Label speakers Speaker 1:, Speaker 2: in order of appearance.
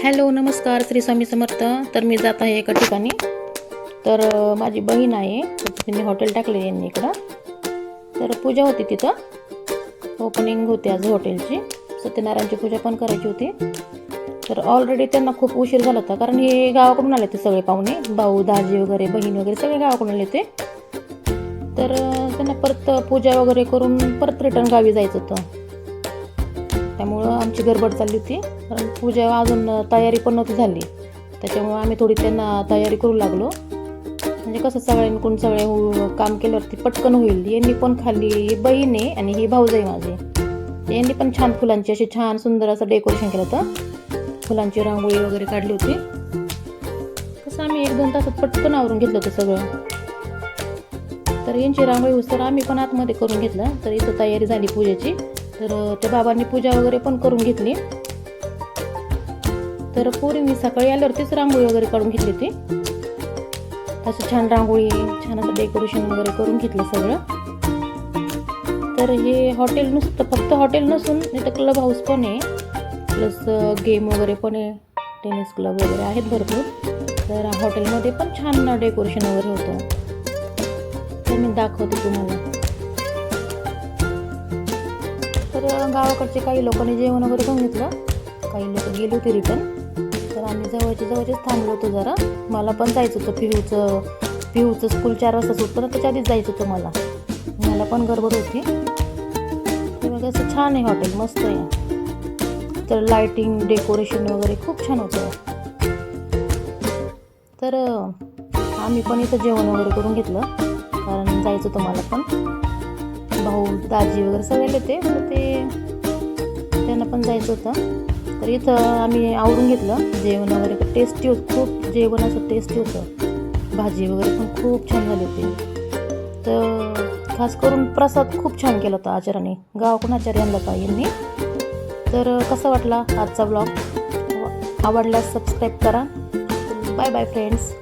Speaker 1: Hello नमस्कार श्री स्वामी समर्थ. तर मी जात आहे एका ठिकाणी. तर माझी बहीण आहे, तर तिने हॉटेल टाकले यांनी इकडं. तर पूजा होती तिथं, ओपनिंग होती आज हॉटेलची. सत्यनारायणची पूजा पण करायची होती. तर ऑलरेडी त्यांना खूप उशीर झाला होता, कारण हे गावाकडून आले ते सगळे पाहुणे, भाऊ दाजी वगैरे बहीण वगैरे सगळे गावाकडून आले ते. तर त्यांना परत पूजा वगैरे करून परत रिटर्न गावी जायचं होतं. त्यामुळं आमची गडबड चालली होती, कारण पूजा अजून तयारी पण नव्हती झाली. त्याच्यामुळं आम्ही थोडी त्यांना तयारी करू लागलो. म्हणजे कसं सगळ्यांकडून सगळे काम केल्यावरती पटकन होईल. यांनी पण खाल्ली, ही बहीण आहे आणि ही भाऊजाई माझी. यांनी पण छान फुलांची अशी छान सुंदर असं डेकोरेशन केलं होतं. फुलांची रांगोळी वगैरे काढली होती. कसं आम्ही 1-2 तासात पटकन आवरून घेतलं होतं सगळं. तर यांची रांगोळी होती, आम्ही पण आतमध्ये करून घेतलं. तर इथं तयारी झाली पूजेची. तर त्या बाबांनी पूजा वगैरे पण करून घेतली. तर पोरींनी सकाळी आल्यावरतीच रांगोळी वगैरे काढून घेतली होती. असं छान रांगोळी, छान असं डेकोरेशन वगैरे करून घेतलं सगळं. तर हे हॉटेल नुसतं फक्त हॉटेल नसून इथं क्लब हाऊस पण आहे, प्लस गेम वगैरे पण आहे, टेनिस क्लब वगैरे आहेत भरपूर. तर हॉटेलमध्ये पण छान डेकोरेशन वगैरे होतं. ते मी दाखवते तुम्हाला. तर गावाकडचे काही लोकांनी जेवण वगैरे करून घेतलं, काही लोक गेली होती रिटर्न. तर आम्ही जवळचेच थांबलो होतो जरा. मला पण जायचं होतं, पिहूचं स्कूल 4 वाजता सुटतं ना, त्याच्या आधीच जायचं होतं मला पण गडबड होती. ते बघा असं छान आहे हॉटेल, मस्त आहे. तर लायटिंग डेकोरेशन वगैरे खूप छान होतं. तर आम्ही पण इथं जेवण वगैरे करून घेतलं, कारण जायचं होतं मला पण. भाऊ दाजी वगैरे सगळे येते, त्यांना पण जायचं होतं. तर इथं आम्ही आवरून घेतलं. जेवण वगैरे टेस्टी होतं, खूप जेवण असं टेस्टी होतं. भाजी वगैरे पण खूप छान झाली होती. तर खास करून प्रसाद खूप छान केला होता आचार्याने, गावाकडून आचार्य आणला होता यांनी. तर कसा वाटला आजचा ब्लॉग? आवडल्यास सबस्क्राईब करा. Bye bye friends.